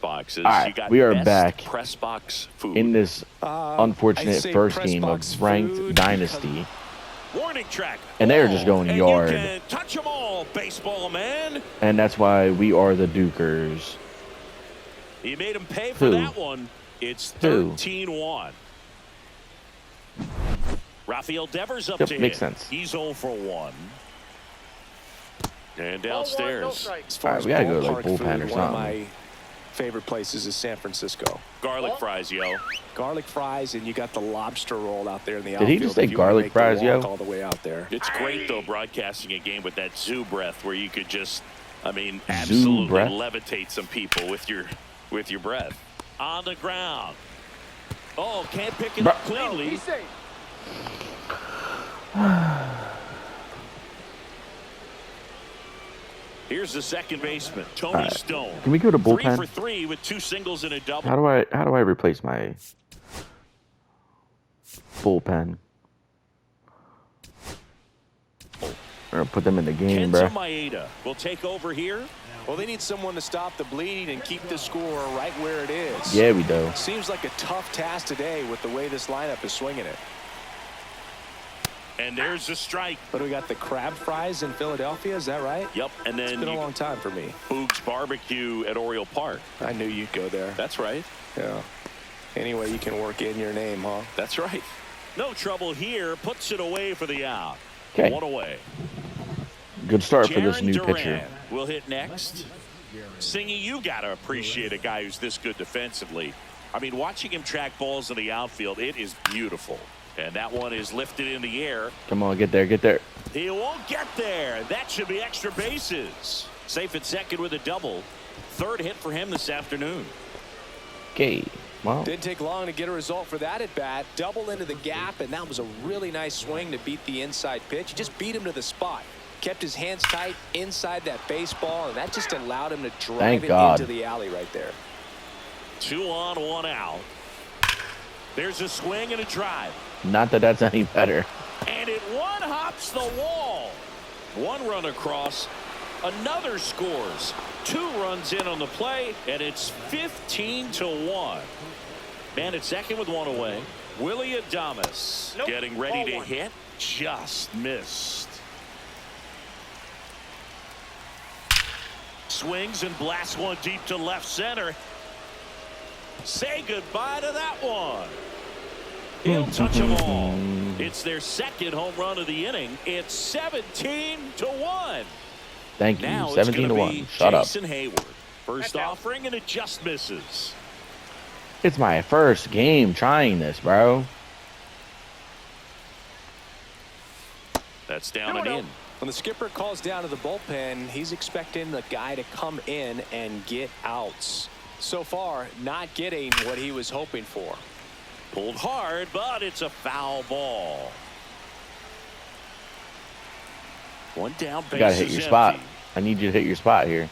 boxes. All right, you got we are best back press box food. in this unfortunate first game of Ranked Dynasty. Warning track. And they're just going and yard. You can touch them all, baseball man. And that's why we are the Dukers. You made him pay for that one. It's 13-1. Rafael Devers up to makes hit. sense. He's 0 for 1. And downstairs. All right, we gotta go to like bullpen or something. One of my favorite places is San Francisco. Garlic fries, yo. Garlic fries, and you got the lobster roll out there in the Did outfield. he just say garlic fries, yo? All the way out there. It's great though, broadcasting a game with that zoo breath, where you could just, I mean, absolutely levitate some people with your breath. On the ground. Oh, can't pick it up cleanly. Here's the second baseman, Tony Stone. Can we go to bullpen? 3 for 3 with 2 singles and a double. How do I replace my bullpen? Or put them in the game, bro. Kenta Maeda will take over here. Well, they need someone to stop the bleed and keep the score right where it is. Yeah, we do. Seems like a tough task today with the way this lineup is swinging it. And there's the strike. But we got the crab fries in Philadelphia, is that right? Yep. And then it's been a long time for me. Boog's Barbecue at Oriole Park. I knew you'd go there. That's right. Yeah. Anyway, you can work in your name, huh? That's right. No trouble here. Puts it away for the out. Okay. 1 away. Good start for this new pitcher. Will hit next. Singy, you got to appreciate a guy who's this good defensively. I mean, watching him track balls in the outfield, it is beautiful. And that one is lifted in the air. Come on, get there, get there. He won't get there. That should be extra bases. Safe at second with a double. Third hit for him this afternoon. Okay. Wow. Didn't take long to get a result for that at bat. Double into the gap, and that was a really nice swing to beat the inside pitch. He just beat him to the spot. Kept his hands tight inside that baseball, and that just allowed him to drive it into the alley right there. 2 on, 1 out. There's a swing and a drive. Not that that's any better. And it one hops the wall. 1 run across. Another scores. 2 runs in on the play, and it's 15-1. Man at second with 1 away. Willie Adames getting ready to hit. Just missed. Swings and blasts one deep to left center. Say goodbye to that one. He'll touch them all. It's their second home run of the inning. It's 17-1. Thank you. Now 17-1. Shut up. Jason Hayward. First offering, and it just misses. It's my first game trying this, bro. That's down and in. When the skipper calls down to the bullpen, he's expecting the guy to come in and get outs. So far, not getting what he was hoping for. Pulled hard, but it's a foul ball. 1 down, base. You gotta hit your spot. I need you to hit your spot here.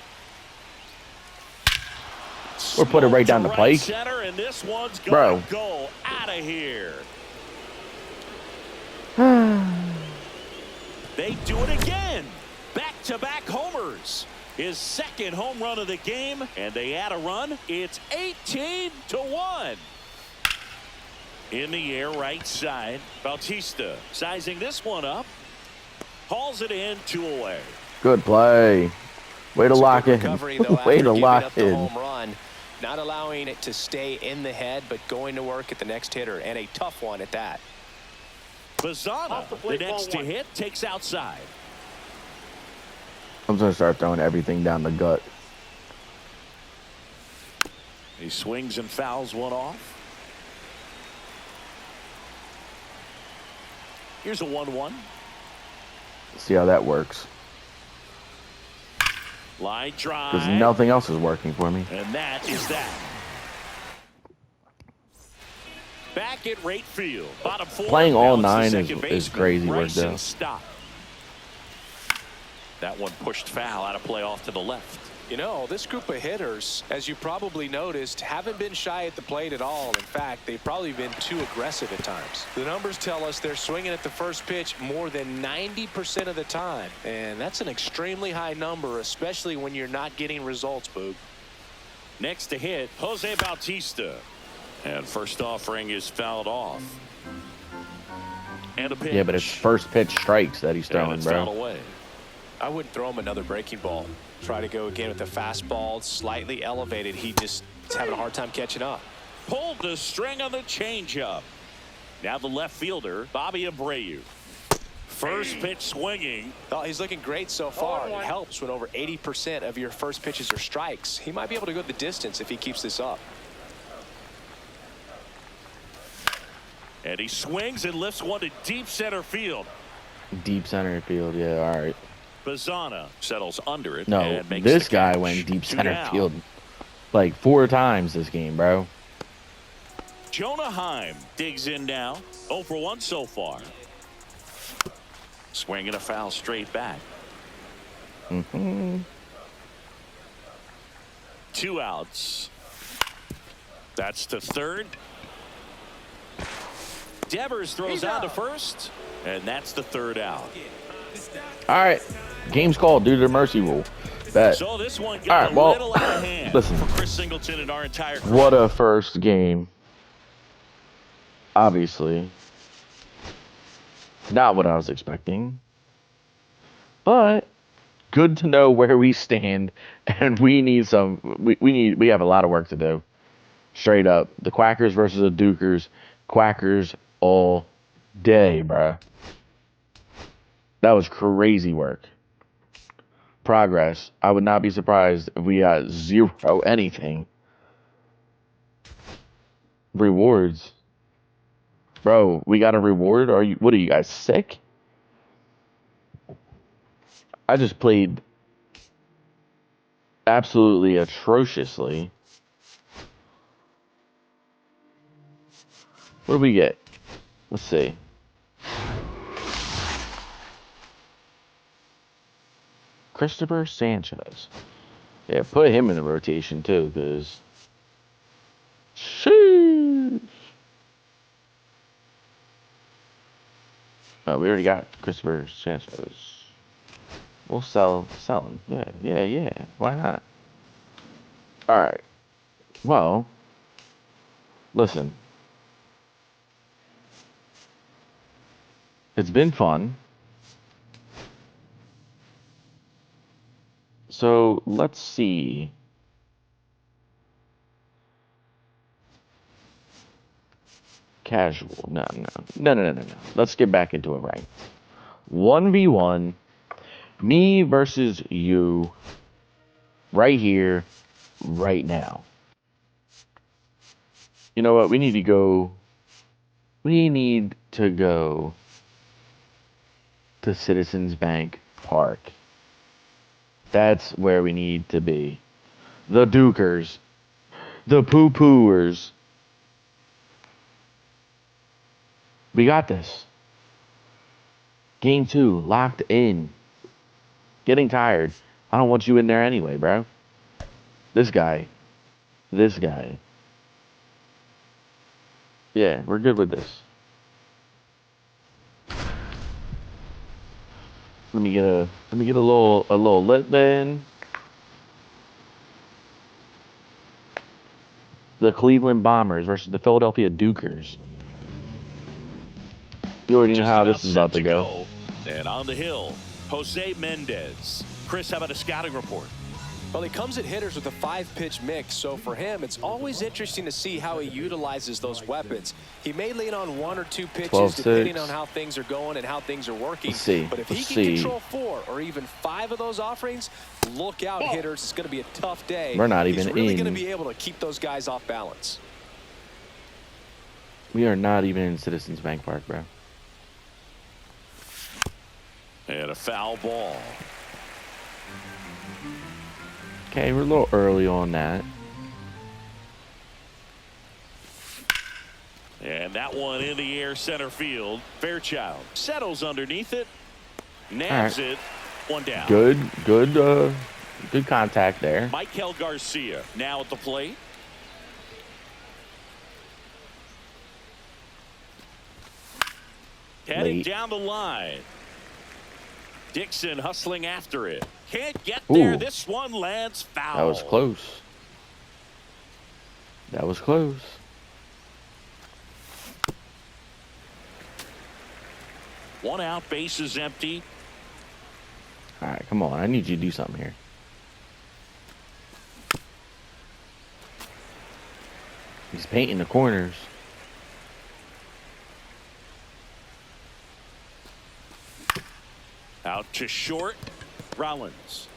Or put it right down the pike. Center, and this one's gonna go out of here. They do it again. Back-to-back homers. His second home run of the game, and they add a run. It's 18-1. In the air, right side. Bautista sizing this one up. Hauls it in, 2 away. Good play. Way to lock in. Way to lock in. Home run, not allowing it to stay in the head, but going to work at the next hitter, and a tough one at that. Bazana, the next to hit, takes outside. I'm going to start throwing everything down the gut. He swings and fouls one off. Here's a 1-1. See how that works. Line drive. Because nothing else is working for me. And that is that. Back at right field. Bottom 4. Playing all 9 is crazy work, though. Stop. That one pushed foul out of play off to the left. You know, this group of hitters, as you probably noticed, haven't been shy at the plate at all. In fact, they've probably been too aggressive at times. The numbers tell us they're swinging at the first pitch more than 90% of the time. And that's an extremely high number, especially when you're not getting results, Boog. Next to hit, Jose Bautista. And first offering is fouled off. And a pitch. Yeah, but it's first pitch strikes that he's throwing, bro. Fouled away. I wouldn't throw him another breaking ball. Try to go again with the fastball, slightly elevated. He just is having a hard time catching up. Pulled the string on the changeup. Now the left fielder, Bobby Abreu. First pitch swinging. Oh, he's looking great so far. It helps when over 80% of your first pitches are strikes. He might be able to go the distance if he keeps this up. And he swings and lifts one to deep center field. Deep center field, yeah, all right. Bazana settles under it. No, and makes this the guy catch. went deep 2 center down. field like 4 times this game, bro. Jonah Heim digs in now. 0 for 1 so far. Swinging a foul straight back. 2 outs. That's to third. Devers throws out to first, and that's the 3rd out. All right, game's called due to the mercy rule. Bet. So this one All got right, a well, little out of hand listen. for Chris Singleton and our entire crew. What a first game. Obviously, not what I was expecting, but good to know where we stand, and we need some. We have a lot of work to do. Straight up, the Quackers versus the Dukers. Quackers all day, bruh. That was crazy work. Progress. I would not be surprised if we got 0 anything. Rewards. Bro, we got a reward? What are you guys, sick? I just played absolutely atrociously. What do we get? Let's see. Christopher Sanchez. Yeah, put him in the rotation too, because sheesh. Oh, we already got Christopher Sanchez. We'll sell him. Yeah. Why not? All right. Well, listen. It's been fun. So let's see. Casual. No. Let's get back into it right. 1v1. Me versus you. Right here. Right now. You know what? We need to go to Citizens Bank Park. That's where we need to be. The Dukers. The Poo-Pooers. We got this. Game 2. Locked in. Getting tired. I don't want you in there anyway, bro. This guy. Yeah, we're good with this. Let me get a little lit in. The Cleveland Bombers versus the Philadelphia Dukers. You already know how this is about to go. And on the hill, Jose Mendez. Chris, how about a scouting report? Well, he comes at hitters with a 5-pitch mix, so for him, it's always interesting to see how he utilizes those weapons. He may lean on 1 or 2 pitches depending on how things are going and how things are working. But if he can control 4 or even 5 of those offerings, look out, hitters. It's going to be a tough day. We're not even He's really going to be able to keep those guys off balance. We are not even in Citizens Bank Park, bro. And a foul ball. Okay, we're a little early on that. And that one in the air center field. Fairchild settles underneath it. Nabs it. 1 down. Good contact there. Michael Garcia now at the plate. Heading down the line. Dixon hustling after it. Can't get there. This one lands foul. That was close. That was close. One out, base is empty. All right, come on. I need you to do something here. He's painting the corners. Out to short. Rollins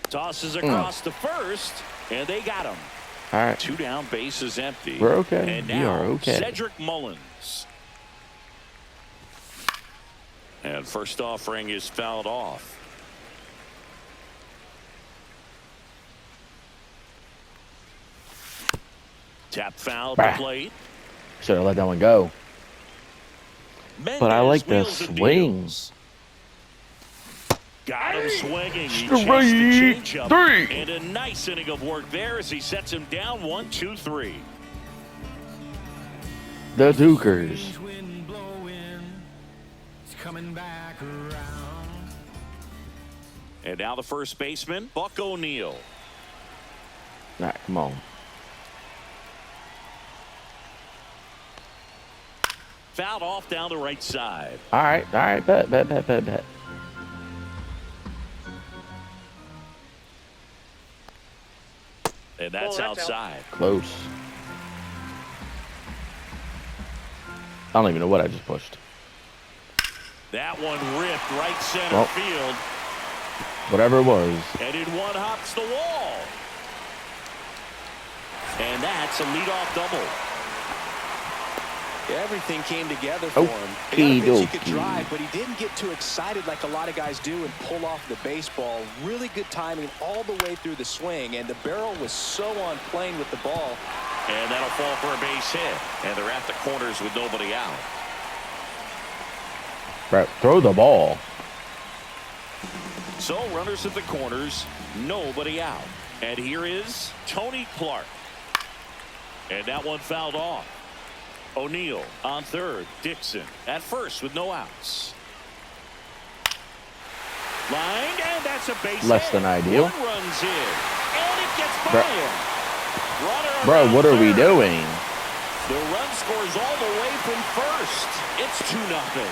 tosses across to first, and they got him. All right. 2 down, base is empty. We're okay. And We now are okay. Cedric Mullins. And first offering is fouled off. Tap foul to plate. Should have let that one go. But I like the Mendez wheels and swing. deals. Got him swinging. He Straight chased the changeup. three. And a nice inning of work there as he sets him down 1-2-3. The Dukers. Wind blowing, it's coming back around. And now the first baseman, Buck O'Neil. All right, come on. Fouled off down the right side. All right, bet. And that's outside. Close. I don't even know what I just pushed. That one ripped right center Well. field. Whatever it was. And in one hops the wall. And that's a leadoff double. Everything came together for him. He got a pitch he could drive, but he didn't get too excited like a lot of guys do and pull off the baseball. Really good timing all the way through the swing, and the barrel was so on plane with the ball. And that'll fall for a base hit. And they're at the corners with nobody out. Bro, throw the ball. So runners at the corners, nobody out. And here is Tony Clark. And that one fouled off. O'Neil on third. Dixon at first with no outs. Lined, and that's a base Less hit. than ideal. One runs in, and it gets by him. Runner Bro, around what are we third. doing? The run scores all the way from first. It's 2-0.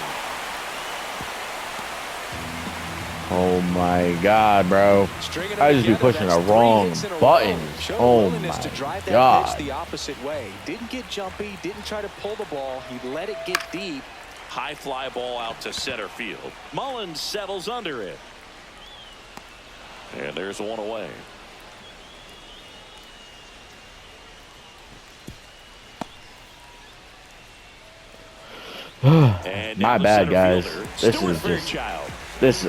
Oh my God, bro. Stringing them I just be together, pushing that's the wrong 3 hits in a row. buttons. Showed Oh willingness my to drive that God. pitch the opposite way. Didn't get jumpy, didn't try to pull the ball. He let it get deep. High fly ball out to center field. Mullins settles under it. And there's one away. And My now the bad, center guys. fielder, This Stuart is just- Fairchild. This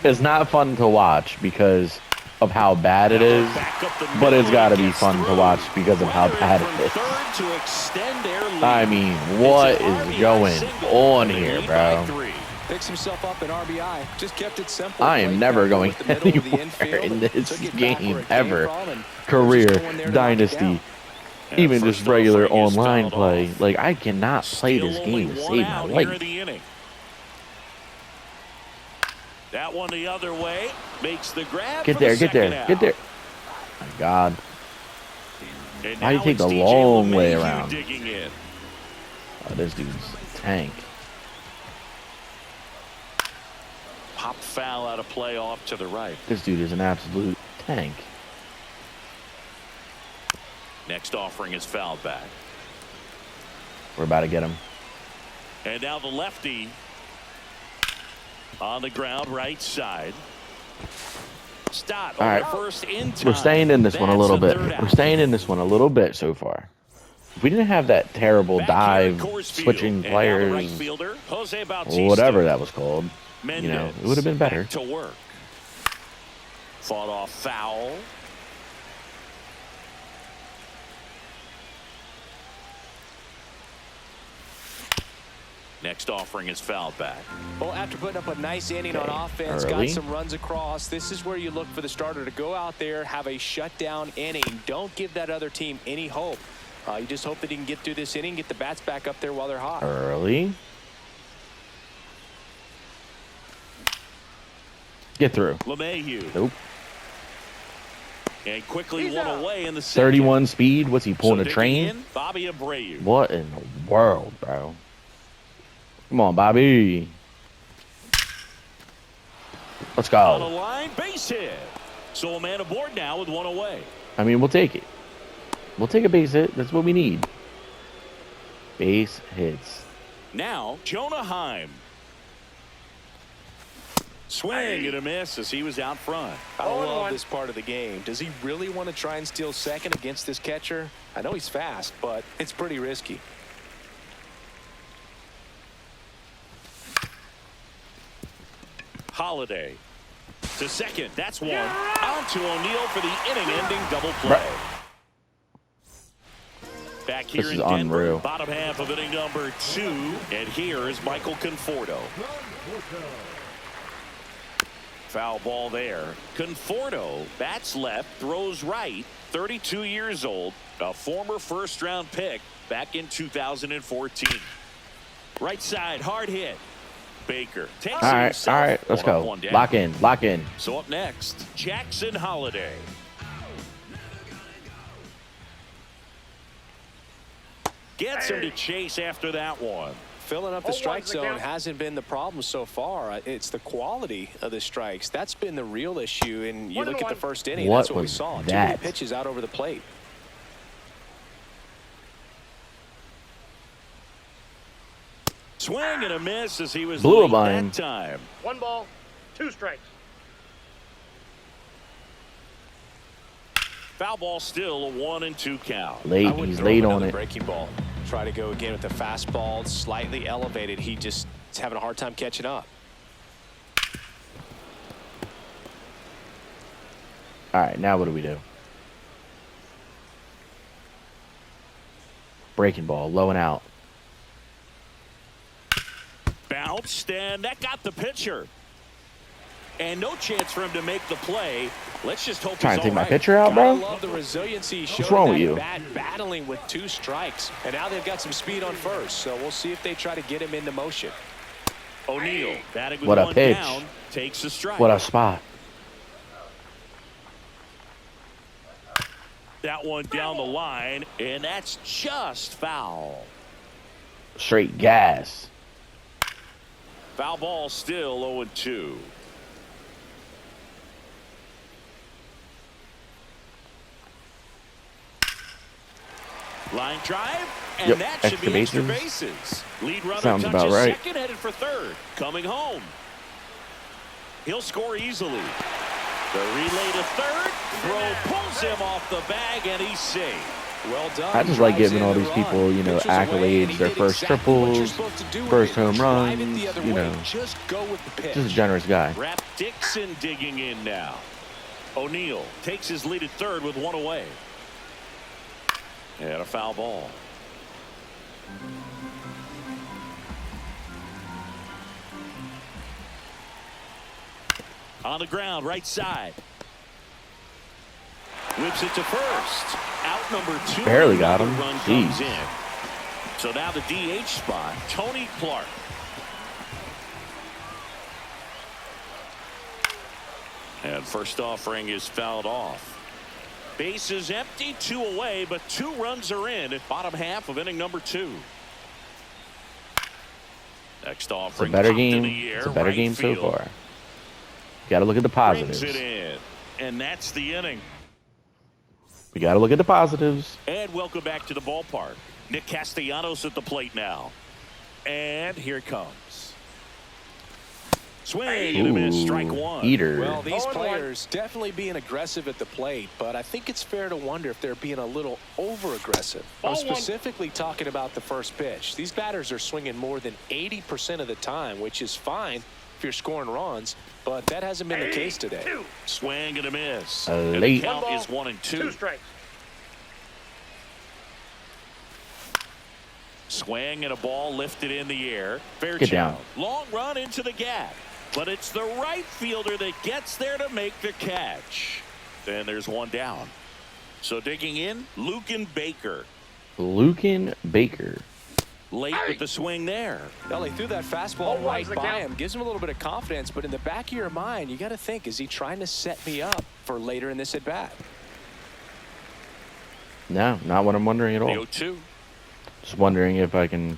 it's not fun to watch because of how bad it is, Back up the but it's middle, got to he be gets fun to through. watch because of how Weathering bad from it is. third to extend their lead. I mean, It's what an is RBI going single, on and they here, lead by bro? 3. Picks himself up in RBI. Just kept it simple. I am Right never back going with the middle of the anywhere infield in and this took it back game where it came ever. from, and Career, there's no one there to knock it dynasty, down. And even first just regular offering is online fouled play. off. Like, I cannot play Still this only game to one save my out here in life. the inning. That one the other way makes the grab. Get for the there, get second there, out. get there. My God. And Why do you now take it's the DJ long way LeMahieu around? digging in. Oh, this dude's a tank. Pop foul out of play off to the right. This dude is an absolute tank. Next offering is fouled back. We're about to get him. And now the lefty on the ground right side. Stott All over right. first in time. We're staying in this one a little That's bit. the third We're out. staying in this one a little bit so far. If we didn't have that terrible Back here at dive, Coors Field. switching And now the players, right fielder, Jose Bautista. whatever that was called, Mendez you know, it would have been better. back to work. Fought off foul. Next offering is fouled back. Well, after putting up a nice inning on Okay, offense, early. got some runs across, this is where you look for the starter to go out there, have a shutdown inning. Don't give that other team any hope. You just hope that he can get through this inning, get the bats back up there while they're hot. Early. Get through. LeMahieu. Nope. And quickly one away in the second. 31 speed. What's he pulling, a digging train? in, Bobby Abreu. What in the world, bro? Come on, Bobby. Let's On the go. line, base hit. So a man aboard now with one away. I mean, we'll take it. We'll take a base hit. That's what we need. Base hits. Now, Jonah Heim. Swing and a miss as he was out front. I love this part of the game. Does he really want to try and steal second against this catcher? I know he's fast, but it's pretty risky. Holiday to second. That's one. On to O'Neill for the inning-ending double play. Back here This in is Denver, unreal. bottom half of inning number 2. And here is Michael Conforto. Foul ball there. Conforto bats left, throws right. 32 years old, a former first-round pick back in 2014. Right side, hard hit. Baker takes it All himself. right, let's One up, go. one down. Lock in. So up next, Jackson Holiday. Gets him to chase after that one. Filling up the strike zone hasn't been the problem so far. It's the quality of the strikes. That's been the real issue. And you look at the first inning, What that's what we was saw. Too that? many pitches out over the plate. Swing and a miss as he was Blew late it by him. that time. 1 ball, 2 strikes. Foul ball still a 1-2 count. Late. I wouldn't He's throw late him on another it. breaking ball. Try to go again with the fastball, slightly elevated. He just is having a hard time catching up. All right, now what do we do? Breaking ball, low and out. Bounced, and that got the pitcher. And no chance for him to make the play. Let's just hope Trying he's to take all my right. pitcher out, Gotta bro? love the resiliency he showed wrong in with that you? bat, battling with 2 strikes. And now they've got some speed on first. So we'll see if they try to get him into motion. O'Neill batting with What a one pitch. down, takes the strike. What a spot. That one down the line, and that's just foul. Straight gas. Foul ball still 0-2. Line drive, and Yep, that should extra be extra bases. bases. Lead runner Sounds touches about right. second, headed for third. Coming home. He'll score easily. The relay to third. Throw pulls him off the bag, and he's safe. Well done. I just like Drives giving in all the these run. people, you know, Pitcher's away, and accolades, he their did first exactly what you're triples, supposed to do with first it. home Drive it runs, the other you way. know. Just go with the pitch. Just a generous guy. Rap Dixon digging in now. O'Neill takes his lead at third with one away. And a foul ball. On the ground, right side. Whips it to first. Out number 2. Barely got Another him. Run comes Jeez. in. So now the DH spot, Tony Clark. And first offering is fouled off. Base is empty, 2 away, but 2 runs are in at bottom half of inning number 2. Next It's a offering, better popped in game. the air, It's a better right game so field. far. Got to look at the Brings positives. it in, and that's the inning. We got to look at the positives. And welcome back to the ballpark. Nick Castellanos at the plate now. And here it comes. Swing and a miss, strike Ooh, one. eater. Well, these 0-1. players definitely being aggressive at the plate, but I think it's fair to wonder if they're being a little over-aggressive. I'm 0-1. specifically talking about the first pitch. These batters are swinging more than 80% of the time, which is fine if you're scoring runs, but that hasn't been the case today. 2. Swing and a miss. A And the late. count 1 ball, is 1-2. 2 strikes. Swing and a ball lifted in the air. Fair Get down. Long run into the gap. But it's the right fielder that gets there to make the catch. Then there's one down. So digging in, Lucan Baker. Lucan Baker. Late with the swing there. Well, he threw that fastball 0-1's right the by count. him. Gives him a little bit of confidence, but in the back of your mind, you got to think, is he trying to set me up for later in this at-bat? No, not what I'm wondering at The all. 0-2. Just wondering if I can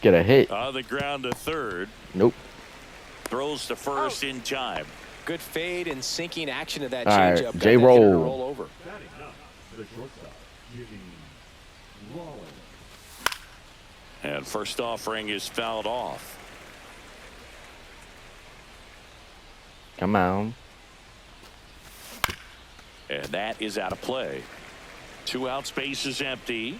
get a hit. On the ground to third. Nope. Throws to first in time. Good fade and sinking action of that All right, changeup. Got J. that hitter to Roll. roll over. And first offering is fouled off. Come on. And that is out of play. 2 out, space is empty.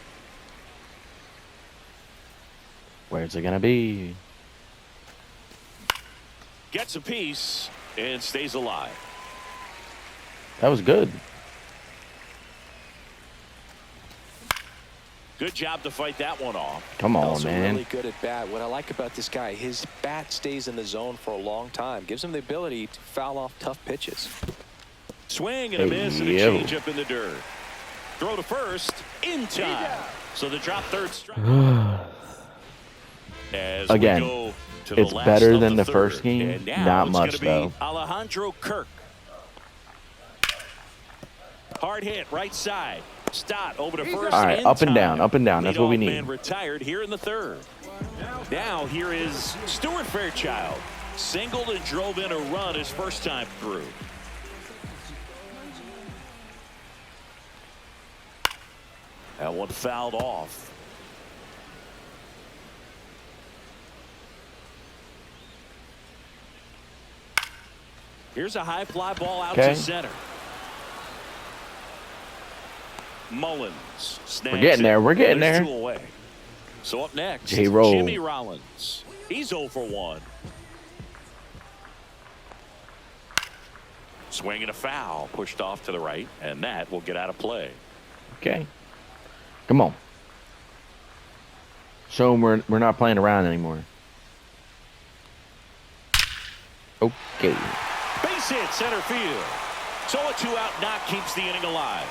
Where's it gonna be? Gets a piece and stays alive. That was good. Good job to fight that one off. Come on, Also man. really good at bat. What I like about this guy, his bat stays in the zone for a long time. Gives him the ability to foul off tough pitches. Swing and a miss and a change up in the dirt. Throw to first in time. So the drop third strike. As Again, we go to the it's last better of than the third. first game. And now Not it's much, gonna be though. Alejandro Kirk. Hard hit right side. Stott over to first. All right, in up and time. down, up and down. That's what we Leadoff need. man retired here in the third. Now here is Stuart Fairchild. Singled and drove in a run his first time through. That one fouled off. Here's a high fly ball out Okay. to center. Mullins snags We're getting there. it. We're getting There's there. 2 away. So up next, J. Roll. Jimmy Rollins. He's 0 for 1. Swing and a foul pushed off to the right, and that will get out of play. Okay. Come on. Show them we're not playing around anymore. Okay. Base hit center field. So a 2-out knock keeps the inning alive.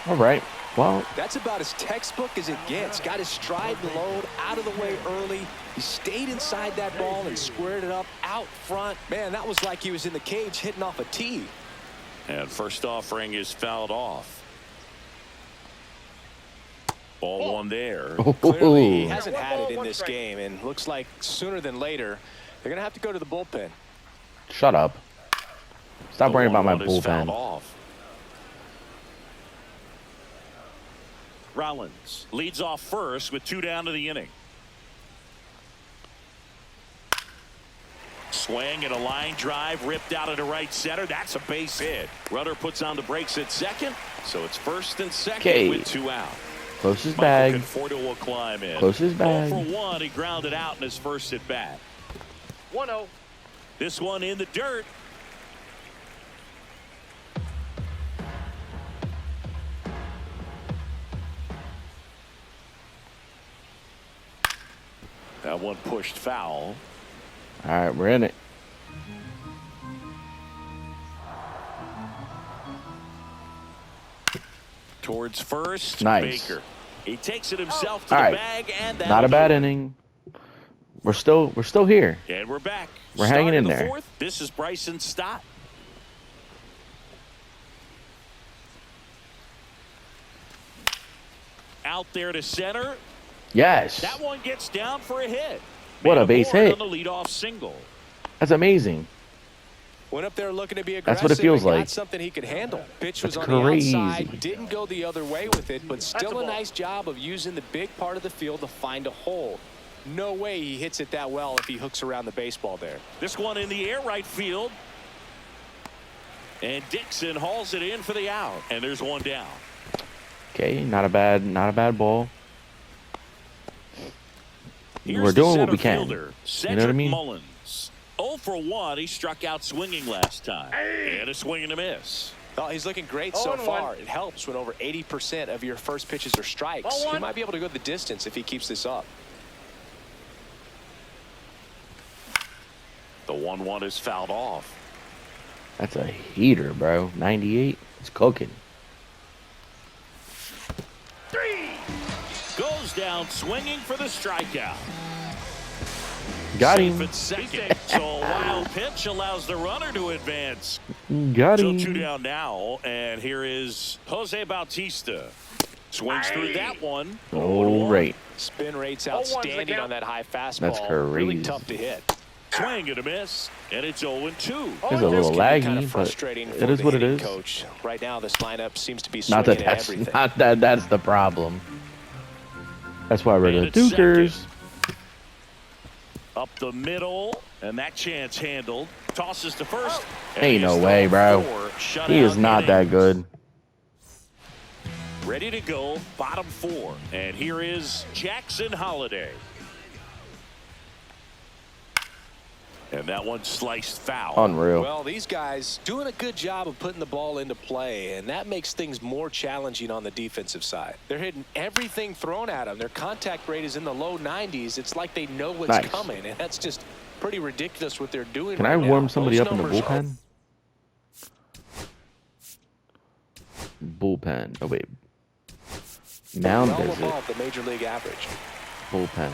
All right. Well, That's about as textbook as it gets. Got his stride and load out of the way early. He stayed inside that ball and squared it up out front. Man, that was like he was in the cage hitting off a tee. And first offering is fouled off. Ball one there. Clearly, he hasn't had it in this game, and looks like sooner than later, they're going to have to go to the bullpen. shut up. Stop The worrying about my 1-1 is fouled bullpen. off. Rollins leads off first with 2 down to the inning. Swing and a line drive ripped out into right center. That's a base hit. Runner puts on the brakes at second, so it's first and second Okay. with 2 out. Close his Michael bag. Conforto will climb in. Close his bag. 0 for 1. He grounded out in his first at bat. 1-0. This one in the dirt. That one pushed foul. All right, we're in it. Towards first. Nice. Baker. He takes it himself to All the right. bag, and that Not a bad inning. We're still here. And we're back. We're hanging Start in of the there. fourth. This is Bryson Stott. Out there to center. Yes. That one gets down for a hit. What a Made base board hit. on the leadoff single. That's amazing. Went up there looking to be That's aggressive. what it feels and got like. something he could handle. Pitch was That's on crazy. the outside. Didn't go the other way with it, but still a a ball. nice job of using the big part of the field to find a hole. No way he hits it that well if he hooks around the baseball there. This one in the air right field. And Dixon hauls it in for the out. And there's one down. Okay, not a bad ball. Here's We're the doing what center we can. fielder, You know what I Cedric mean? Mullins. 0 for 1. He struck out swinging last time. And a swing and a miss. Oh, he's looking great so 0-1. far. It helps when over 80% of your first pitches are strikes. He 0-1. might be able to go the distance if he keeps this up. The 1-1 is fouled off. That's a heater, bro. 98. It's cooking. 3. Goes down swinging for the strikeout. Got Safe him. at second. So a wild pitch allows the runner to advance. Got So him. 2 down now, and here is Jose Bautista. Swings through that one. All right. Spin rate's 0-1's the outstanding count. on that high fastball. That's Really crazy. tough to hit. Swing and a miss, and it's 0-2. It's a This little can be laggy, kind of but frustrating it for is the what it hitting is. coach. Right now, this lineup seems to be Not swinging that at that's everything. not that that's the problem. That's why we're And the it's Dukers. second. Up the middle, and that chance handled. Tosses to first. and Ain't he no has way, thrown bro. 4 shutout He is not that innings. good. Ready to go, bottom 4. And here is Jackson Holiday. And that one sliced foul. Unreal. Well, these guys doing a good job of putting the ball into play, and that makes things more challenging on the defensive side. They're hitting everything thrown at them. Their contact rate is in the low 90s. It's like they know what's Nice. coming, and that's just pretty ridiculous what they're doing. Can right I now. warm somebody Those up in the numbers are- bullpen? Bullpen. Oh wait. Mound well visit. above the major league average. Bullpen.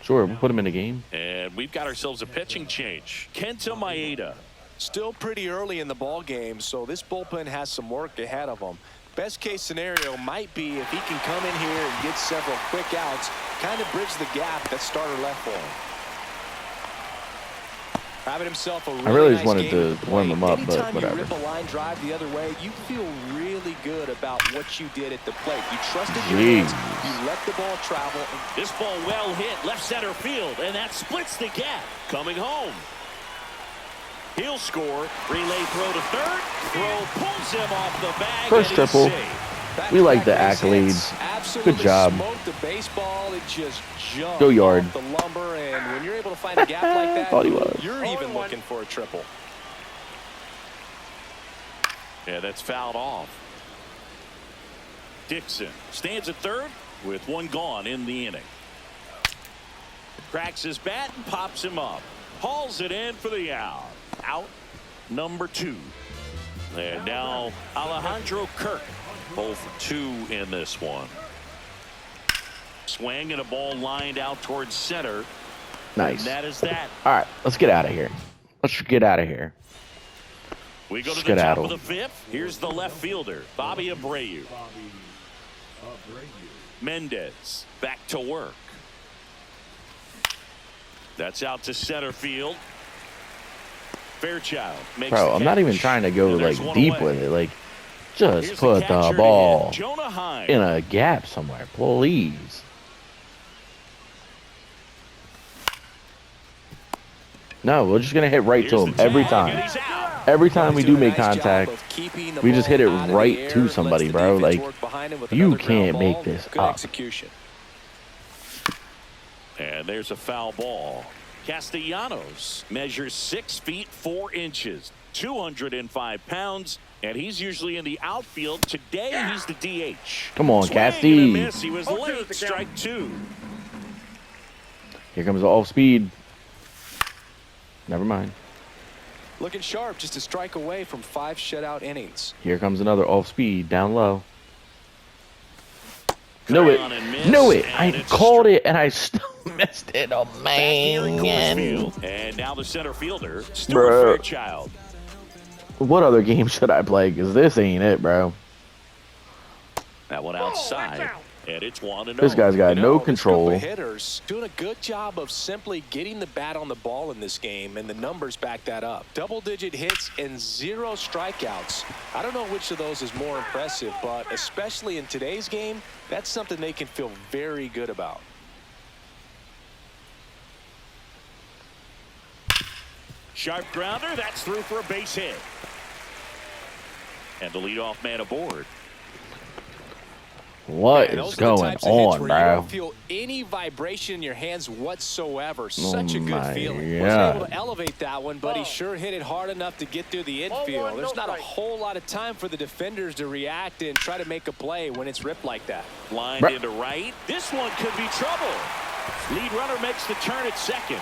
Sure, we'll put him in the game. And we've got ourselves a pitching change. Kenta Maeda. Still pretty early in the ball game, so this bullpen has some work ahead of them. Best case scenario might be if he can come in here and get several quick outs, kind of bridge the gap that starter left for him. Having himself a really, really nice just wanted game to at the warm plate. him up, but Anytime whatever. you rip a line drive the other way, you feel really good about what you did at the plate. You trusted your hands, you let the ball travel. This ball well hit left center field, and that splits the gap. Coming home. He'll score. Relay throw to third. Throw pulls him off the bag. First and he's triple. safe. We like the Back-to-back base accolades. hits. Absolutely Good job. smoked the baseball. It just jumped Go yard. off the lumber, and when you're able to find a gap like that, Thought he was. you're even 0-1. looking for a triple. Yeah, that's fouled off. Dixon stands at third with one gone in the inning. Cracks his bat and pops him up. Hauls it in for the out. Out number 2. And now Alejandro Kirk. 0 for 2 in this one. Swing and a ball lined out towards center. Nice. And that is that. All right, let's get out of here. Let's get out of here. We go to the Skedaddle. top of the 5th. Here's the left fielder, Bobby Abreu. Mendez back to work. That's out to center field. Fairchild makes Bro, the I'm not even catch. trying to go And there's like one deep away. with it. Like, just Here's put catcher the to ball hit, Jonah Heim. in a gap somewhere, please. No, we're just gonna hit right to Here's him the every tag, and time. he's out. Every time we He's do doing a make nice job contact, of keeping the we just ball hit it out of the right air, to lets somebody, the bro. defense Like, work behind him with you another ground can't make ball. this Good up. execution. And there's a foul ball. Castellanos measures 6 feet 4 inches, 205 pounds, and he's usually in the outfield. Today he's the DH. Come on, Swing and a Casti. miss. He was 0-2 is late. the count. Strike 2. Here comes the off speed. Never mind. Looking sharp, just a strike away from 5 shutout innings. Here comes another off speed down low. Knew it. On and miss, Knew it. and I it's called it and I still missed it. Oh, Back here in Coors man. Field. And now the center fielder, Stuart Bruh. Fairchild. What other game should I play? Because this ain't it, bro. That one that's outside. out. And it's 1-0. This guy's got You no know, this control. group of hitters doing a good job of simply getting the bat on the ball in this game, and the numbers back that up. Double-digit hits and 0 strikeouts. I don't know which of those is more impressive, but especially in today's game, that's something they can feel very good about. Sharp grounder. That's through for a base hit. And the leadoff man aboard. What Man, is those are the going types of hits on, where bro? You don't feel any vibration in your hands whatsoever. Such a good my feeling. God. Wasn't able to elevate that one, but he sure hit it hard enough to get through the 0-1, infield. no There's not a strike. whole lot of time for the defenders to react and try to make a play when it's ripped like that. Lined Bruh. into right. This one could be trouble. Lead runner makes the turn at second.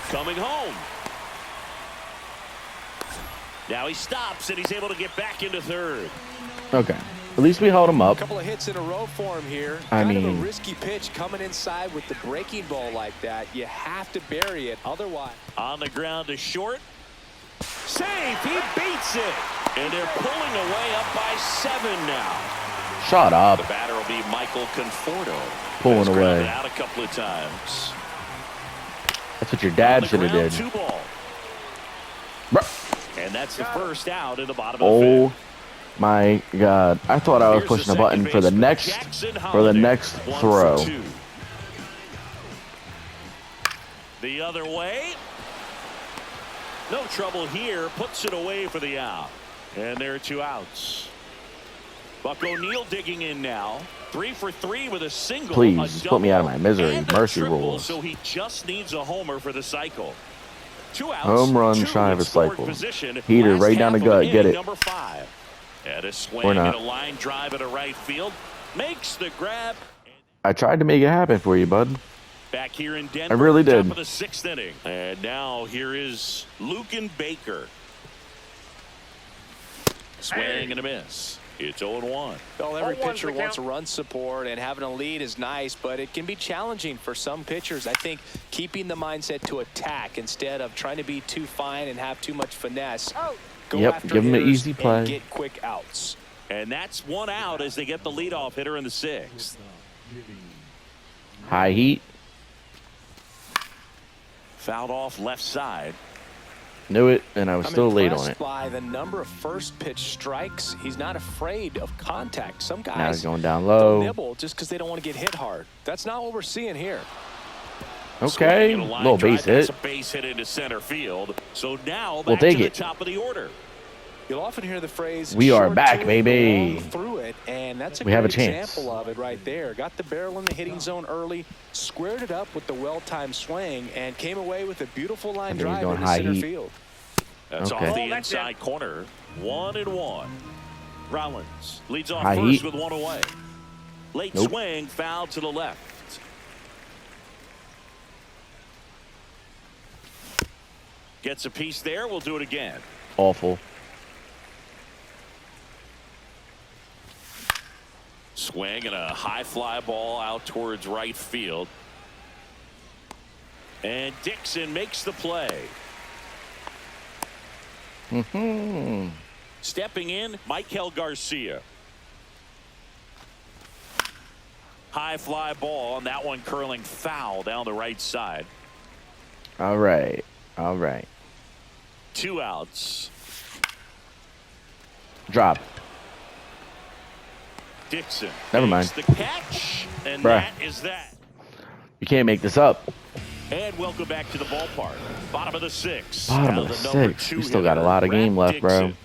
Coming home. Now he stops and he's able to get back into third. Okay. At least we held him A up. couple of hits in a row for him here. I Kind of mean, a risky pitch coming inside with the breaking ball like that. You have to bury it, otherwise. On the ground to short. Save. He beats it. And they're pulling away up by 7 now. shut up. The batter will be Michael Conforto. Pulling Has away. grounded out a couple of times. That's what your dad should have did. 2 ball. Bruh. And that's the first out in the bottom of the Oh fifth. my God! I thought I was Here's pushing the a button second for the baseman, next Jackson for the Holiday. next 1 throw. for 2. The other way. No trouble here. Puts it away for the out. And there are 2 outs. Buck O'Neil digging in now. 3 for 3 with a single. Please, a just put me out of my double, misery. and a Mercy triple, rules. So he just needs a homer for the cycle. 2 outs. Home run 2 shy of in a scoring cycle. position. Heater Last right down the half of gut. inning, Get it. Number 5. And a swing Or and not. a line drive at a right field. Makes the grab. I tried to make it happen for you, bud. Back here in Denver. I really did. Top of the 6th inning. And now here is Lucan Baker. Swing and a miss. It's 0-1. Well, every 0-1's pitcher the wants count. a run support, and having a lead is nice, but it can be challenging for some pitchers. I think keeping the mindset to attack instead of trying to be too fine and have too much finesse. Go Yep, after give 'em an hitters easy and play. get quick outs. And that's 1 out as they get the leadoff hitter in the 6th. High heat. Fouled off left side. Knew it, and I was I'm still late on impressed it. by the number of first pitch strikes. He's not afraid of contact. Some Now guys he's going down they'll low. nibble just because they don't want to get hit hard. That's not what we're seeing here. Okay, Swing and a line little drive. base hit. That's a base hit into center field. So now We'll back take to it. the top of the order. You'll often hear the phrase, We are short back, to it, baby. long through it, and that's a We great have a chance. example of it right there. Got the barrel in the hitting zone early, squared it up with the well-timed swing, and came away with a beautiful line I think he's drive going into high center heat. field. That's Okay. off the Oh, that's inside corner. 1-1. Rollins leads off High first heat. with 1 away. Late Nope. swing, foul to the left. Gets a piece there. We'll do it again. Awful. Swing and a high fly ball out towards right field. And Dixon makes the play. Stepping in, Michael Garcia. High fly ball, and that one curling foul down the right side. All right. All right. 2 outs. Drop. Dixon Never makes mind. the catch, and Bruh. that is that. You can't make this up. And welcome back to the ballpark. Bottom of the 6th. Bottom Now of the the number 6th. 2 We still got a hitter, lot of game Brad left, bro. Dixon.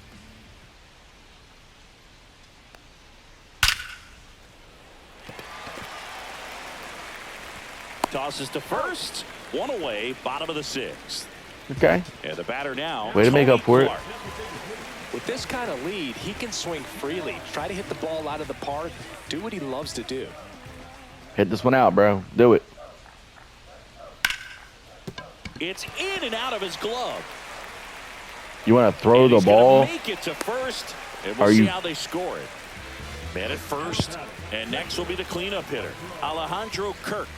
Tosses to first. 1 away. Bottom of the 6th. Okay. And the batter now. Way to make Tony up for it. Clark. With this kind of lead, he can swing freely, try to hit the ball out of the park, do what he loves to do. Hit this one out, bro. Do it. It's in and out of his glove. You want to throw And the he's gonna ball? make it to first, and we'll Are see you- how they score it. Man at first, and next will be the cleanup hitter, Alejandro Kirk.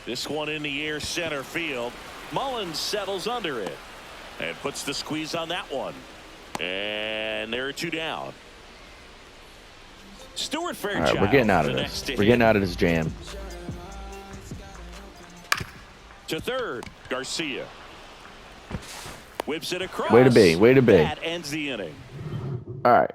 This one in the air center field. Mullins settles under it and puts the squeeze on that one. And there are 2 down. Stuart Fairchild. All right, we're getting out of the this. next to We're hit. getting out of this jam. To third, Garcia. Whips it across. Way to be, way to be. That ends the inning. All right.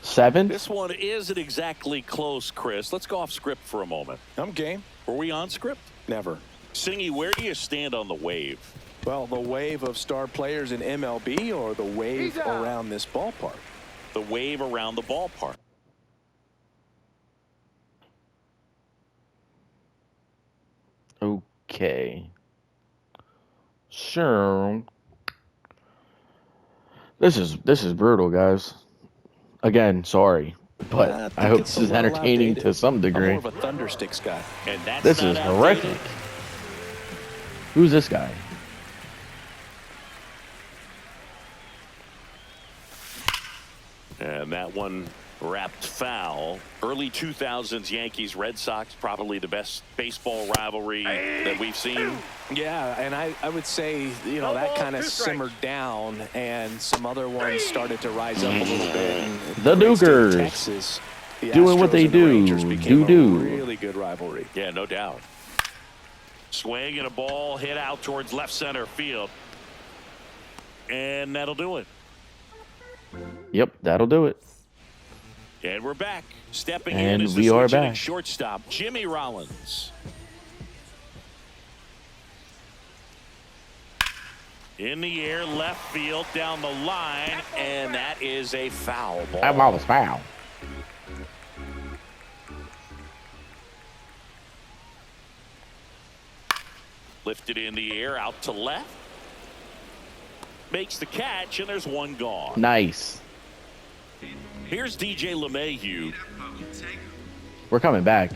7? This one isn't exactly close, Chris. Let's go off script for a moment. I'm game. Were we on script? Never. Singy, where do you stand on the wave? Well, the wave of star players in MLB or the wave He's out. around this ballpark? The wave around the ballpark. Okay. Sure. This is brutal, guys. Again, sorry, but I think hope it's this is a little entertaining outdated. to some I'm degree. more of a thundersticks guy. And that's This not is outdated. horrific. Who's this guy? And that one wrapped foul. Early 2000s Yankees Red Sox, probably the best baseball rivalry that we've seen. Yeah, and I would say, you know, that kind of simmered down, and some other ones started to rise up a little bit. And The Dukers. Texas, the Doing what Astros they and the do. Rangers became Do. a really good rivalry. Yeah, no doubt. Swing and a ball hit out towards left center field. And that'll do it. Yep, that'll do it. And we're back. Stepping And in is we the are switch-hitting back. shortstop, Jimmy Rollins. In the air, left field, down the line, and that is a foul ball. That ball was foul. Lifted in the air, out to left. Makes the catch, and there's one gone. Nice. Here's DJ LeMahieu. We're coming back.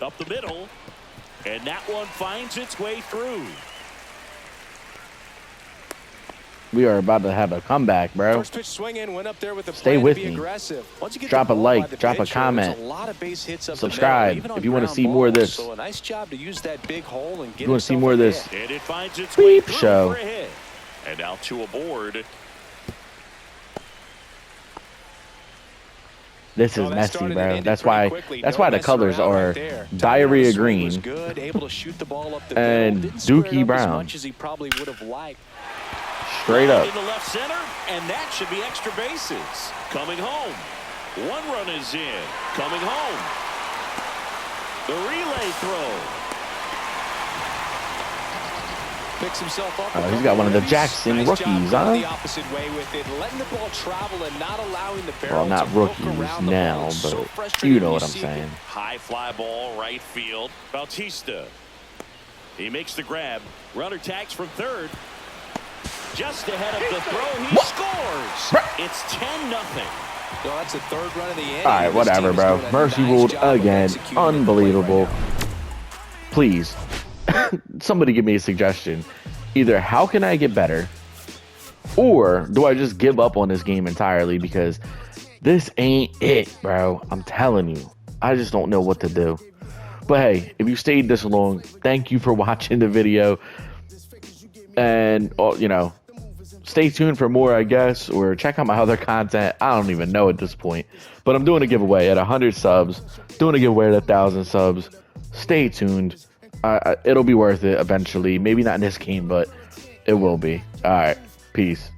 Up the middle, and that one finds its way through. We are about to have a comeback, bro. First pitch swing in, went up there with the Stay plan with to be me. aggressive. Once you get Drop the a ball like, by the drop a pitcher, comment. there's a lot of base hits up Subscribe the middle, even on if you wanna ground see more of balls. this. So a nice job to use that big hole and get You want to see himself more of a this? hit. And it finds its way Sweep through show. for a hit. And out to a board. This is that messy, started and bro. ended That's pretty why. quickly. That's No why the messing colors around are right there. diarrhea Swing was green good, able to shoot the ball up the and middle. Didn't square it Dookie up as Brown. much as he probably would have liked. straight Line up. into left center, and that should be extra bases. Coming home. One run is in. Coming home. The relay throw. Picks himself up. Oh, he's got one of the Nice Jackson job rookies, going huh? the opposite way with it, letting the ball travel and not allowing the barrel Well, not to hook rookies around the now, ball. It's so but frustrating you know when what I'm see it. saying. High fly ball, right field. Bautista. He makes the grab. Runner tags from third. Just ahead of the throw, he scores. It's 10-0. Well, that's the third run of the inning. All right, This whatever, team is bro. doing a Mercy nice ruled job of again. executing at the plate Unbelievable. right now. Please, somebody give me a suggestion. Either how can I get better, or do I just give up on this game entirely because this ain't it, bro. I'm telling you. I just don't know what to do. But hey, if you stayed this long, thank you for watching the video. And, you know, stay tuned for more, I guess, or check out my other content. I don't even know at this point. But I'm doing a giveaway at 100 subs, doing a giveaway at 1,000 subs. Stay tuned. It'll be worth it eventually. Maybe not in this game, but it will be. All right. Peace.